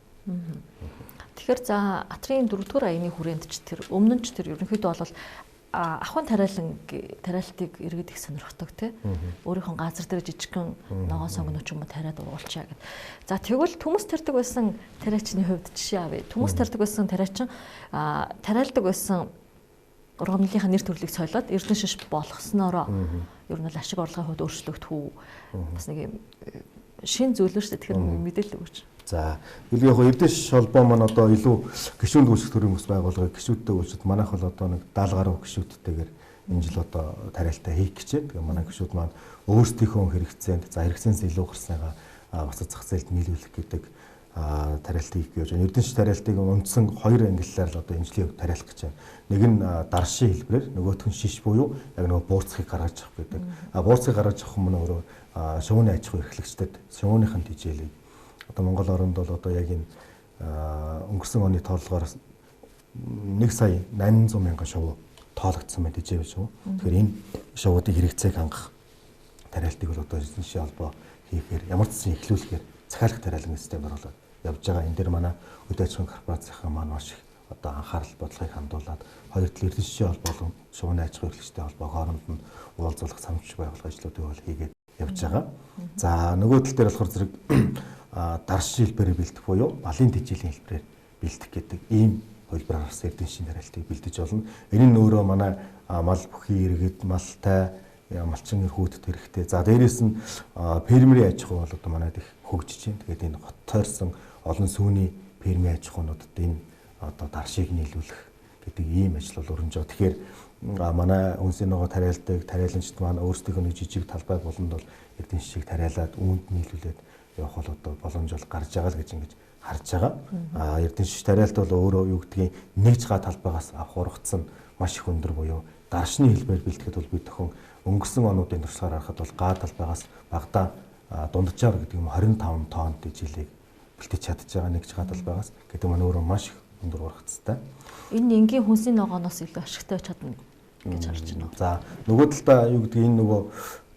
Тэгэхээр за Атрын 4-р аяны хүрээнд ч тэр өмнө нь ч тэр ерөнхийдөө бол ахын тариалтыг иргэд их сонирхдаг тий. Өөрийнхөө газар дээр жижигхэн ногоон сонгоно ч юм уу тариад уруулчаа гэд. За тэгвэл төмөс тарьдаг байсан тариачны хувьд жишээ авъя. Төмөс тарьдаг байсан тариачин тариалдаг байсан ургамлынхаа нэр төрлийг сойлоод Эрдэнэ шиш болгосноороо ер нь л ашиг орлогын хувьд өөрчлөгдөх үү? Бас нэг юм шин зүйлөө шүү дээ. Тэгэхээр мэдээлэл өгөөч. За яг Эрдэнэ шиш холбоо маань одоо илүү гишүүнд үйлчлэх төрлийн бүс байгууллагыг гишүүдтэй үйлчлээд манайх бол одоо нэг 70 гаруй гишүүдтэйгээр энэ жил одоо тариалалтаа хийх гэж байна. Тэгээ манай гишүүд маань өөрсдийнхөө хэрэгцээнд за хэрэгцээс илүү гарснаа бусад зах зээлд нийлүүлэх гэдэг тариалт хийх гэж байна. Эрдэнэч тариалтыг үндсэн 2 ангиллаар л одоо энэ жилийн хувьд тариалах гэж байна. Нэг нь даршийн хэлбэрээр, нөгөөх нь шиш буюу яг нөгөө буурцгийг гаргаж авах гэдэг. Буурцгийг гаргаж авах юм өөрөө шувууны аж ахуй эрхлэгчдэд шувууныхын тижээлийг одоо Монгол оронд бол одоо яг энэ өнгөрсөн оны тоолгоор 1,800,000 шувуу тоологдсон байна тижээ биш үү. Тэгэхээр энэ шувуудын хэрэгцээг хангах тариалтыг бол одоо эзэншийн холбоо хийхээр ямар ч зүйл эхлүүлэхээр захиалах тариалан систем оруулаад явж байгаа. Энэ дээр манай үйл ажиллагааны корпорацийн маань маш их одоо анхаарал бодлогыг хандуулад хоёр талын эрдэнэчийн холбоо, шувууны аж ахуй эрхлэгчтэй холбоо хооронд нь уулзуулах самжиг байгуулах ажлуудыг бол хийгээд явж байгаа. За нөгөө тал дээр болохоор зэрэг даршийн хэлбэрээр бэлдэх буюу малын тэжээлийн хэлбэрээр бэлдэх гэдэг ийм хөлбөрөөр эрдэнэчийн тариалтыг бэлдэж болно. Энэ нь өөрөө манай мал бүхий иргэд малтай малчин эрхүүдэд хэрэгтэй. За дээрээс нь фермерийн аж ахуй бол одоо манайд их хөгжиж байна. Тэгээд энэ хот тойрсон олон сүүний фермерийн аж ахуйнуудад энэ одоо даршийг нийлүүлэх гэдэг ийм ажил бол өрнөж байгаа. Тэгэхээр манай үнсийн ногоо тариалдаг тариаламжид маань өөрсдийнхөө нэг жижиг талбай болонд бол эрдэнэчийг тариалаад үүнд нийлүүлээд явах бол одоо боломж бол гарч байгаа л гэж ингэж харж байгаа. Эрдэнэч тариалт бол өөрөө юу гэдгийг нэгж га талбайгаас авах ургац нь маш их өндөр буюу даршны хэлбэр бэлтгэхэд бол бид төхөн өнгөрсөн онуудын туршлагаар харахад бол га талбайгаас багадаа дунджаар гэдэг юм 25 тонн тэжээлийг бэлтэж чадж байгаа нэгж га талбайгаас гэдэг маань өөрөө маш их өндөр ургацтай. Энэ энгийн хүнсийн ногооноос илүү ашигтай чадна гэж харж байна. За нөгөө талдаа юу гэдэг энэ нөгөө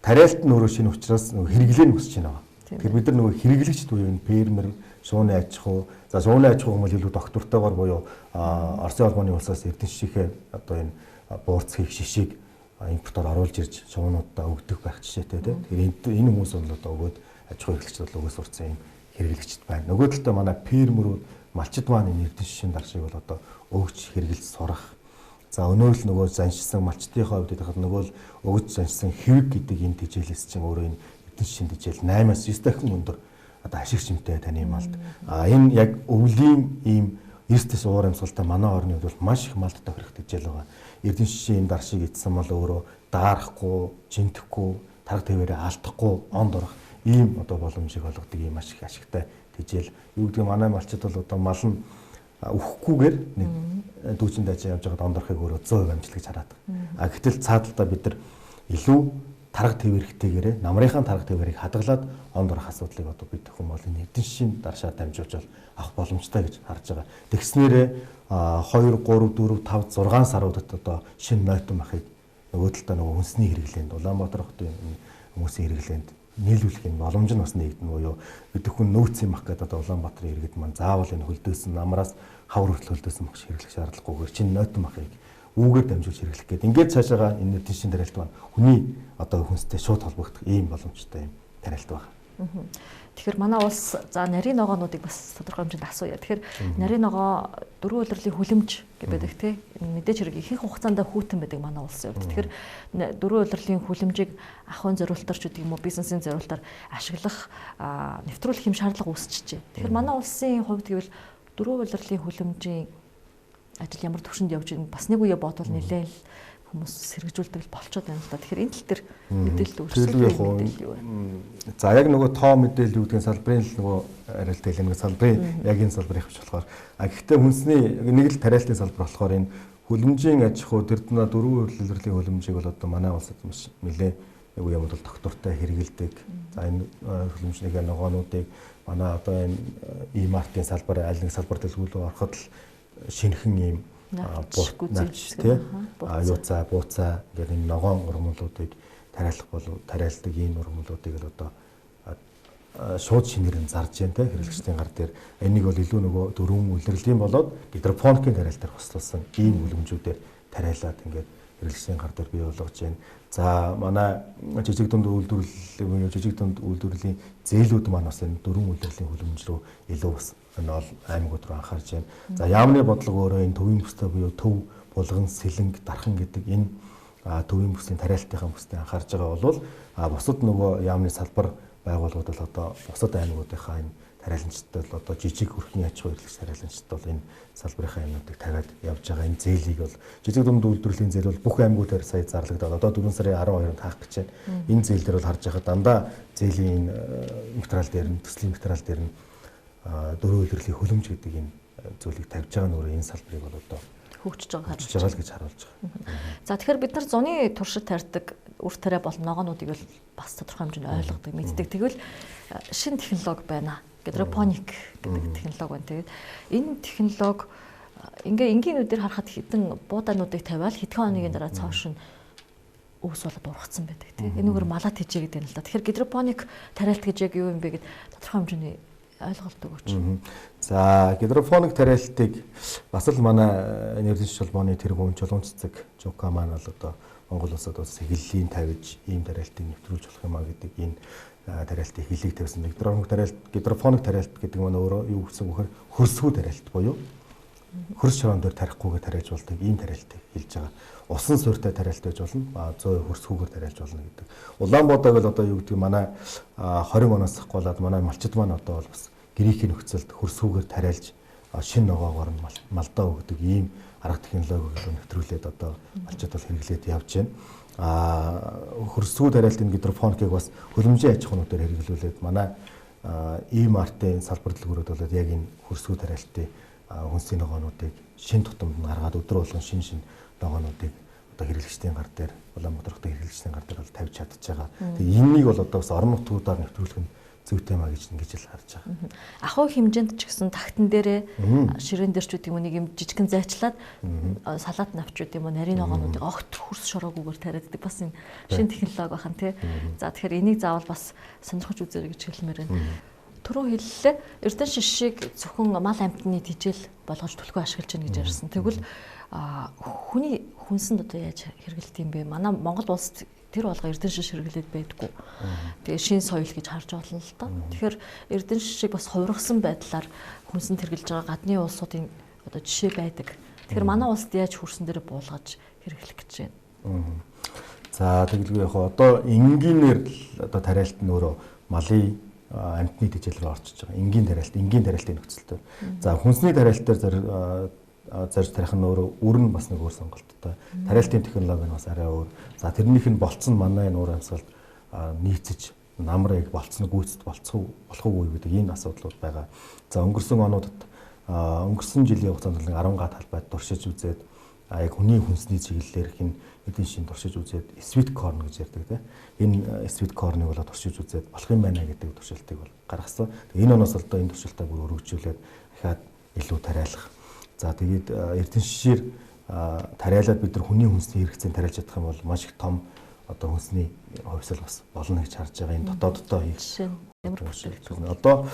тариалт нь өөрөө шинэ учраас нөгөө хэрэглээ нь өсөж байна. Тэгэхээр бид нар нөгөө хэрэглэгчд буюу энэ фермер, шууны аж ахуй, за шууны аж ахуй хүмүүс илүү доктортойгоор буюу Оросын холбооны улсаас эрдэнэчийнхээ одоо энэ буурцгийг шишийг импортоор оруулж ирж шуунуудаа өгдөг байх жишээтэй тийм. Тэгэхээр энэ хүмүүс бол одоо өгөөд аж ахуй эрхлэгчд бол өгөөс урсан юм хэрэглэгчд байна. Нөгөө талдаа манай фермерүүд малчид маань энэ эрдэнэчийн даршийг бол одоо өгч хэрэглэж сурах. За өнөө л нөгөө заншсан малчдынхаа хувьд хахад нөгөө л өгж заншсан хэвэг гэдэг энэ тэжээлээс чинь өөрөө энэ эрдэнэчийн тэжээл 8-аас 9 дахин өндөр одоо ашиг чимтэй таны малд. Энэ яг өвлийн ийм эрсдэс уур амьсгалтай манай орны хувьд бол маш их малд тохирох тэжээл байгаа. Эрдэнэчийн даршийг идсэн мал өөрөө даарахгүй, жинтэхгүй, тарга твээрээ алдахгүй, онд орох ийм одоо боломжийг олгодог ийм маш их ашигтай тэжээл. Юу гэдэг манай малчид бол одоо мал нь үхэхгүйгээр нэг дүүчин дайжаа явж байгаад ондорхыг өөрөө 100% амжилт гэж хараад байгаа. Гэтэл цаадалтаа бид нар илүү тарга твэрхтэйгээрээ намрынхаа тарга твэрийг хадгалаад онд орох асуудлыг одоо бид хүмүүс энэ эрдэнэчийн даршаа дамжуулж авах боломжтой гэж харж байгаа. Тэгснээрээ 2, 3, 4, 5, 6 саруудад одоо шинэ нойтон махыг нөгөө талдаа нөгөө хүнсний хэрэглээнд Улаанбаатар хотын хүмүүсийн хэрэглээнд нийлүүлэх юм боломж нь бас нэгдэн буюу бид хүн нөөцийн мах гэдэг одоо Улаанбаатарын иргэд маань заавал энэ хөлдөөсөн намраас хавар хүртэл хөлдөөсөн мах хэрэглэх шаардлагагүйгээр чинь нойтон махыг үүгээр дамжуулж хэрэглэх гэдэг. Ингээд цаашаага энэ эрдэнэчийн тариалт маань хүний одоо хүнстэй шууд холбогдох ийм боломжтой юм тариалт байна. Тэгэхээр манай улс за нарийн ногоонуудыг бас тодорхой хэмжээнд асууя. Тэгэхээр нарийн ногоо 4 улирлын хүлэмж гэдэг тийм мэдээж хэрэг ихэнх хугацаанд хүүтэн байдаг манай улсын хувьд. Тэгэхээр 4 улирлын хүлэмжийг ахуйн зориулалтаар ч гэдэг юм уу бизнесийн зориулалтаар ашиглах нэвтрүүлэх юм шаардлага үүсчихжээ. Тэгэхээр манай улсын хувьд гэвэл 4 улирлын хүлэмжийн ажил ямар төвшөнд явж байгааг бас нэг үе бодвол нэлээд хүмүүс сэргэжүүлдэг болчиход байна л да. Тэгэхээр энэ тал дээр мэдээлэл үргэлжлүүлэх мэдээлэл юу вэ? За яг нөгөө тоо мэдээлэл юу гэдгийг салбарын л нөгөө арилт хэлэх нэг салбарын яг энэ салбарын хвч болохоор гэхдээ хүнсний нэг л тариалтын салбар болохоор энэ хүлэмжийн аж ахуй тэрднэ 4 улирлын хүлэмжийг бол одоо манай улсад маш нэлээ нэг юм бол доктортой хэрэгэлдэг. За энэ хүлэмжний ногоонуудыг манай одоо энэ E-mart-ийн салбар аль нэг салбар дэлгүүрөөр ороход л шинэхэн ийм навч тий юуцаа бууцаа гэдэг энэ ногоон ургамлуудыг тариалах болов тариалдаг ийм ургамлуудыг л одоо шууд шинээр нь зарж जैन тий хэрэглэгчдийн гар дээр энийг бол илүү нөгөө 4 улирлын болоод гидропоникийн тариалтаар хослуулсан ийм үлэмжүүдээр тариалаад ингээд хэрэглэгчдийн гар дээр бий болгож जैन. За манай жижиг дунд үйлдвэрлэлийн жижиг дунд үйлдвэрлэлийн зээлүүд маань бас энэ 4 улирлын хүлэмж рүү илүү бас энэ аймагуд руу анхаарч байна. За яамны бодлого өөрөө энэ төвийн бүстэй буюу төв, булган, сэлэнг, дархан гэдэг энэ төвийн бүсийн тариалтынхаа бүстэй анхаарж байгаа бол бусад нөгөө яамны салбар байгууллагууд бол одоо бусад аймагуудынхаа энэ тариаланчид бол одоо жижиг хүрхийн аж ахуй эрхлэгч тариаланчид бол энэ салбарынхаа юмнуудыг тавиад явж байгаа. Энэ зээлийг бол жижиг дунд үйлдвэрлэлийн зээл бол бүх аймагуудаар сая зарлагдаад одоо 4 сарын 12-нд хаах гэж байна. Энэ зээл дээр бол харж байхад дандаа зээлийн материал дээр нь төслийн материал дээр нь дөрөв үйлдвэрлэлийн хөлөмж гэдэг энэ зүйлийг тавьж байгаа нь өөрөө энэ салбарыг бол одоо хөгжиж байгаа гэж харуулж байгаа. За тэгэхээр бид нар зуны туршид тарьдаг үр тариа болон ногоонуудыг бол бас тодорхой хэмжээнд ойлгодог, мэддэг. Тэгвэл шинэ технологи байна. Гидропоник гэдэг технологи байна. Тэгээд энэ технологи энгийнүүдээр харахад хэдэн буудаануудыг тавиал хэдхэн хоногийн дараа цааш нь өвс болоод ургацсан байдаг. Энэгээр малаад хийжээ гэдэг юм л да. Тэгэхээр гидропоник тариалт гэж яг юу юм бэ гэдэг тодорхой хэмжээний ойлголт өгөөч. За гидропоник тариалтыг бас л манай Эрдэнэчийн холбооны тэргуун Чулуун цэцэг Жука маань бол одоо Монгол улсад бас эхлэлийн тавьж ийм тариалтыг нэвтрүүлж болох юм а гэдэг энэ тариалтын хэлийг тавьсан. Гидропоник тариалт гэдэг нь өөрөө юу гэсэн бөхөр хөрсгүү тариалт буюу хөрс шороон дээр тарихгүйгээр тариалж болдог ийм тариалтыг хэлж байгаа. Усан суурьтай тариалт байж болно, 100% хөрсгүүгээр тариалж болно гэдэг. Улаанбаатар бол одоо юу гэдэг манай 20 оноос болоод манай малчид маань одоо бол бас Грекийн нөхцөлд хөрсгүүгээр тариалж шин ногоогоор нь малдаа өгдөг ийм арга технологиг нэвтрүүлээд одоо малчид бол хэрэглээд явж байна. Хөрсгүү тариалтын гидропоникийг бас хөлөмжийн аж ахуйнуудаар хэрэглүүлээд манай E-Mart-ын салбар дэлгүүрүүд бол яг энэ хөрсгүү тариалтын хүнсний ногоонуудыг шин тутамд нь гаргаад өдөр болгон шин ногоонуудыг одоо хэрэглэгчдийн гар дээр Улаанбаатар хотын хэрэглэгчдийн гар дээр бол тавьж чадж байгаа. Тэгээ энэнийг бол одоо бас орон нутгуудаар нэвтрүүлэх нь зүйтэй маа гэж ингэж л харж байгаа. Ахуй хэмжээнд ч гэсэн тагтан дээрээ ширээн дээр ч гэдэг юм нэг юм жижигэн зайчлаад салаад навч гэдэг юм нарийн ногоонуудыг огт хөрс шороогүйгээр тариаддаг бас энэ шинэ технологи бахан тий. За тэгэхээр энийг заавал бас сонирхож үзээрэй гэж хэлмээр байна. Түрүү хэллээ Эрдэнэ шишийг зөвхөн мал амтны тижэл болгож түлхүү ашиглаж байна гэж ярьсан. Тэгвэл хүний хүнсэнд одоо яаж хэрэгэлт юм бэ? Манай Монгол улсад тэр болго Эрдэнэ шиш хэрэглээд байдаггүй. Тэгээ шин соёл гэж харж болно л доо. Тэгэхээр Эрдэнэ шишийг бас хувиргасан байдлаар хүнсэнд хэрэглэж байгаа гадны улсуудын одоо жишээ байдаг. Тэгэхээр манай улсад яаж хүрсэн дээр буулгаж хэрэглэх гэж байна. За тэгэлгүй яг одоо энгийнээр одоо тариалт нь өөрөө малын амтны тижэл рүү орчиж байгаа. Энгийн тариалтын нөхцөлтэй. За хүнсний тариалт дээр зарж тарих нь өөрөө үр нь бас нэг өөр сонголттой. Тариалтын технологи нь бас арай өөр. За тэрнийх нь болцсон манай энэ уур амьсгалд нийцэж намрыг болцсон гүйцэд болох уу гэдэг энэ асуудлууд байгаа. За өнгөрсөн жилийн хугацаанд 10 га талбайд туршиж үзээд яг хүний хүнсний чиглэлээр хин эдийн шин туршиж үзээд sweet corn гэж ярьдаг тийм. Энэ sweet corn-ыг болоод туршиж үзээд болох юм байна гэдэг туршилтыг бол гаргасан. Тэгээ энэ оноос одоо энэ туршилтаа бүр өргөжүүлээд дахиад илүү тариалах. За тэгээд Эрдэнэ шишээр тариалаад бид нар хүний хүнсний хэрэгцээнд тариалж чадах юм бол маш их том одоо хүнсний хувьсал бас болно гэж харж байгаа. Энэ дотооддоо хийх. Одоо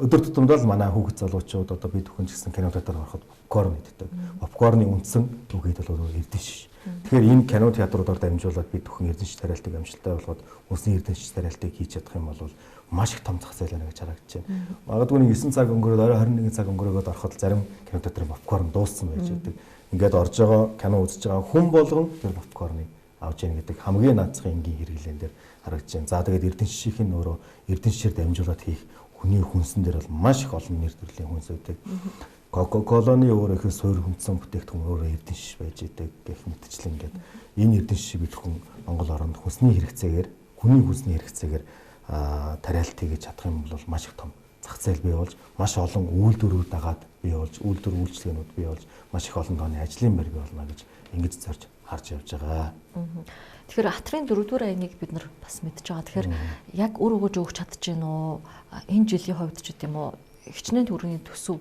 өдөр тутамдаа л манай хүүхэд залуучууд одоо бид бүхэн ч гэсэн кино театрт ороход попкорн иддэг. Попкорны үндсэн үгээд бол өөрөө Эрдэнэ шиш. Тэгэхээр энэ кино театруудаар дамжуулаад бид бүхэн Эрдэнэ шиш тариалтыг амжилттай болгоод хүнсний Эрдэнэ шиш тариалтыг хийж чадах юм бол маш их том зах зээл байна гэж харагдаж байна. Магадгүй нэг 9 цаг өнгөрөөд орой 21 цаг өнгөрөөгөөд ороход зарим кино театрын попкорн дууссан байж байдаг. Ингээд орж байгаа кино үзэж байгаа хүн болгон тэр попкорныг авч яах гэдэг хамгийн наацхан энгийн хэрэглэн дээр харагдаж байна. За тэгээд Эрдэнэ шишийн өөрөө Эрдэнэ шишээр дамжуулаад хийх хүний хүнсэн дээр бол маш их олон нэр төрлийн хүнс үүдэг. Кока-коланы өөрөөхөө суурь хүнсэн бүтээгдэхүүн өөрөө Эрдэнэ шиш байж идэг гэх мэтчлэн ингээд энэ Эрдэнэ шишийг бид хүн Монгол оронд хүний хэрэгцээгээр тариалт хийж чадах юм бол маш их том зах зээл бий болж маш олон үйлдвэрүүд дагаад бий болж үйлчлэгнүүд бий болж маш их олон тооны ажлын байр бий болно гэж ингэж зорж харж явж байгаа. Тэгэхээр хатрын 4-р аяныг бид нар бас мэдж байгаа. Тэгэхээр яг өр өгөж өгч чадчихэв нөө энэ жилийн хувьд ч гэдэм үү хичнээн төгрөгийн төсөв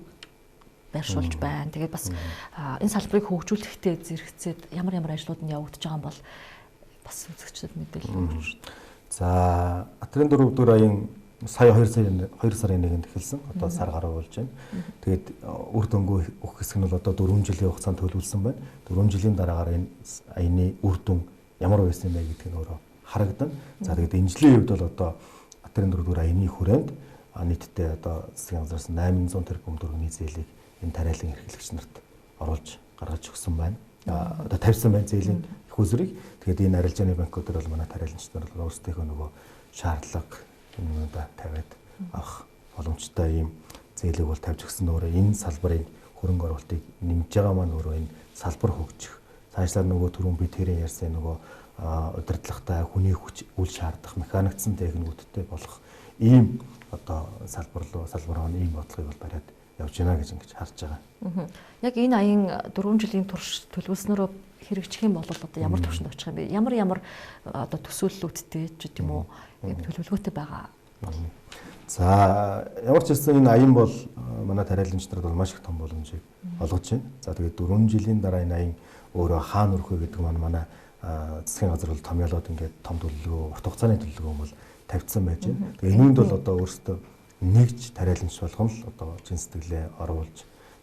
байршуулж байна. Тэгээд бас энэ салбарыг хөгжүүлэхдээ зэрэгцээд ямар ажлууд нь явагдаж байгаа юм бол бас үзэгчдэд мэдээлэл өгч. За хатрын 4-р аян сая 2 сарын 1-нд эхэлсэн. Одоо сар гаруй болж байна. Тэгээд үр дүнгүй өгөх хэсэг нь бол одоо 4 жилийн хугацаанд төлөвлөсөн байна. 4 жилийн дараагаар энэ аяны үр дүн ямар байсан бэ гэдг нь өөрөө харагдана. За тэгээд энэ жилийн үед бол одоо хатрын 4-р аяны хүрээнд нийтдээ одоо засгийн газраас 800 тэрбум төгрөгийн зээлийг энэ тариалан эрхлэгч нарт оруулж гаргаж өгсөн байна. Одоо тавьсан байна зээлийн их үзрийг. Тэгээд энэ арилжааны банкуд бол манай тариаланч нар бол өөрсдийнхөө нөгөө шаардлага юмудаа тавиад авах боломжтой ийм зээлийг бол тавьж өгсөн өөрөө энэ салбарын хөрөнгө оруулалтыг нэмж байгаа маань өөрөө энэ салбар хөгжих. Цаашлаад нөгөө түрүүн би тэрийн ярьсан нөгөө удирдлагатай хүний хүч үл шаардах механикцсан техникүүдтэй болох ийм одоо салбар ийм бодлогыг бол бариад явж байна гэж ингэж харж байгаа. Яг энэ аян 4 жилийн турш төлөвлөснөрөө хэрэгжих юм бол одоо ямар төвшөнд очих юм бэ? Ямар одоо төсөөллүүдтэй ч гэдэм үү яг төлөвлөгөөтэй байгаа. За ямар ч хэлсэн энэ аян бол манай тариаланч нарт бол маш их том боломжийг олгож байна. За тэгээд 4 жилийн дараа энэ аян өөрөө хаана өрөх вэ гэдэг манай засгийн газар бол томьёолоод ингээд том төлөвлөгөө, урт хугацааны төлөвлөгөө бол тавьсан байж байна. Тэгээ энэнд бол одоо өөрсдөө нэгж тариаланч болгон л одоо чин сэтгэлээ оруулж,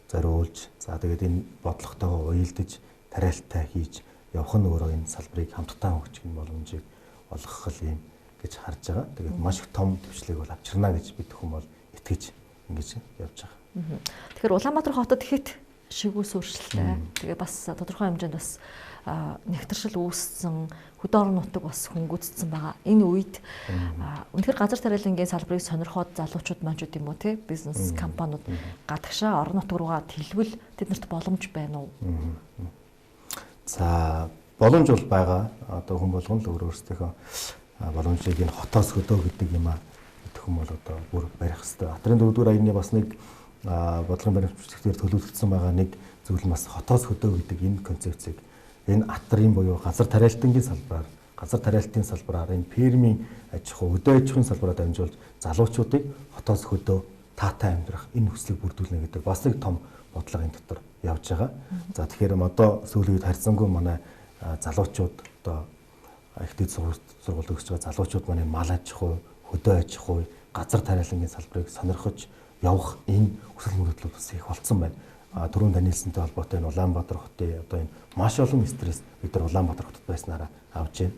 зориулж, за тэгээд энэ бодлоготойгоо уялдаж, тариалтай хийж явах нь өөрөө энэ салбарыг хамтдаа хөгжих боломжийг олгох юм гэж харж байгаа. Тэгээд маш их том төвчлийг бол авчирна гэж бид хүн бол итгэж ингэж явж байгаа. Тэгэхээр Улаанбаатар хотод хэд шигүү суурьшилтай. Тэгээ бас тодорхой хэмжээнд бас нэгтршил үүссэн, хөдөө орон нутаг бас хөнгөцсөн байгаа. Энэ үед үнэхээр газар тариалангийн салбарыг сонирхоод залуучууд маань ч гэдэм үү те бизнес компаниуд гадагшаа орон нутаг руугаа тэлвэл тэднэрт боломж байна уу? За боломж бол байгаа. Одоо хүн болгон л өөрөөсөө боломжийг энэ хотоос хөдөө гэдэг юм а гэдэг юм бол одоо бүр барих хэрэгтэй. Атрын 4-р аяны бас нэг бодлогын баримтчдээр төлөвлөгдсөн байгаа нэг зүйл нь бас хотоос хөдөө гэдэг энэ концепцийг энэ атрын буюу газар тариалтын салбараар энэ фермийн аж ахуй, хөдөө аж ахуйн салбараа дамжуулж залуучуудыг хотоос хөдөө таатай амьдрах энэ хүслийг бүрдүүлнэ гэдэг бас нэг том бодлого энэ дотор явж байгаа. За тэгэхээр одоо сүүлийн үед харьцангуй манай залуучууд одоо ихтэй сургууль төгсөж байгаа залуучууд маань мал аж ахуй, хөдөө аж ахуй, газар тариалангийн салбарыг сонирхож явах энэ хүсэл мөрөөдөл бас их болцсон байна. Түрүүн танилцсантай холбоотой энэ Улаанбаатар хотын одоо энэ маш олон стресс бид нар Улаанбаатар хотод байснараа авч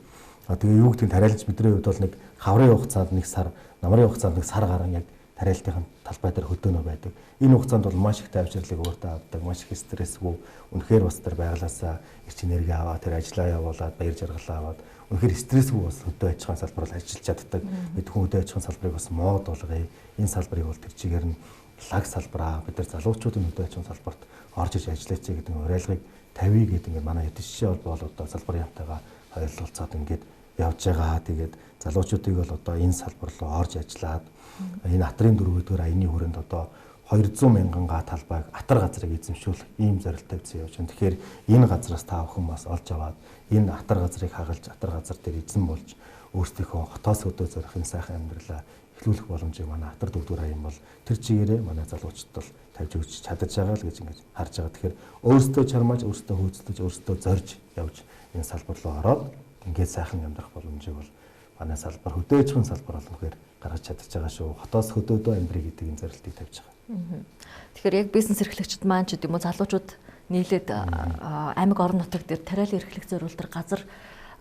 байна. Тэгээ юу гэдэг нь тариаланч бидний хувьд бол нэг хаврын хугацаанд нэг сар, намрын хугацаанд нэг сар гарan яг тариалтын талбай дээр хөдөөнө байдаг. Энэ хугацаанд бол маш их тайвширлыг өөртөө авдаг, маш их стрессгүй. Үнэхээр бас тэр байгалаасаа эрч энерги аваад, тэр ажлаа явуулаад, баяр жаргалаа аваад үнэхээр стрессгүй бас хөдөө аж ахуйн салбараар ажиллаж чаддаг. Бид хүн хөдөө аж ахуйн салбарыг бас мод болгоё. Энэ салбарыг бол тэр чигээр нь лаг салбараа бид нар залуучуудын хөдөө аж ахуйн салбарт орж иж ажиллаач гэдэг уриалгыг тавья гэдэг ингээд манай эд шишээ бол одоо салбарын хамтайгаа ойлголцоод ингээд явж байгаа. Тэгээд залуучуудыг бол одоо энэ салбар руу орж ажиллаад энэ атрын 4-р аяны хүрээнд одоо 200 мянган га талбайг атар газрыг эзэмшүүлэх ийм зорилттой биз явж байна. Тэгэхээр энэ газраас та бүхэн бас олж аваад энэ атар газрыг хагалж атар газар дээр эзэн болж өөрсдийнхөө хотоос хөдөө зорих энэ сайхан амьдралаа эхлүүлэх боломжийг манай атар 4-р аян бол тэр чигээрээ манай залуучууд бол тавьж өгч чадаж байгаа л гэж ингэж харж байгаа. Тэгэхээр өөрсдөө чармааж, өөрсдөө хөөцлөж, өөрсдөө зорж явж энэ салбар руу ороод ингээд сайхан амьдрах боломжийг бол манай салбар хөдөө аж ахуйн салбар болгохоор гаргаж чадаж байгаа шүү. Хотоос хөдөөдөө амьдрий гэдэг энэ зорилтыг тавьж байгаа. Тэгэхээр яг бизнес эрхлэгчид маань ч гэдэм үү залуучууд нийлээд аймаг орон нутаг дээр тариалан эрхлэх зорилтоор газар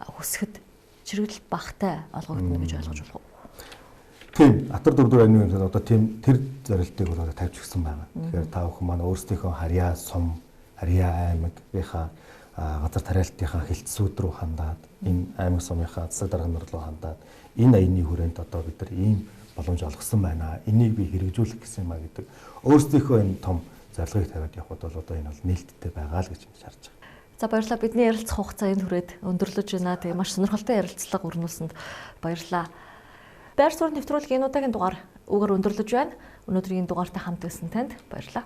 хүсэхэд чирэгдэл багтай олгогдно гэж ойлгож болох уу? Тийм, атар 4-р аяны үед одоо тийм тэр зорилтыг бол тавьж өгсөн байна. Тэгэхээр та бүхэн маань өөрсдийнхөө харьяа сум, харьяа аймагийнхаа газар тариалтынхаа хилцүүд рүү хандаад энэ аймаг сумынхаа засаг даргын руу хандаад энэ аяны хүрээнд одоо бид нар ийм боломж олгосон байна. Энийг би хэрэгжүүлэх гэсэн юм а гэдэг. Өөрсдийнхөө энэ том зорилгыг тавиад явхад бол одоо энэ бол нээлттэй байгаа л гэж харж байгаа. За баярлалаа. Бидний ярилцах хугацаа энэ хүрээд өндөрлөж байна. Тэгээ маш сонирхолтой ярилцлага өрнүүлсэнд баярлалаа. Байр суурь нэвтрүүлгийн энэ удаагийн дугаар үгээр өндөрлөж байна. Өнөөдрийн дугаартай хамт байсан танд баярлалаа.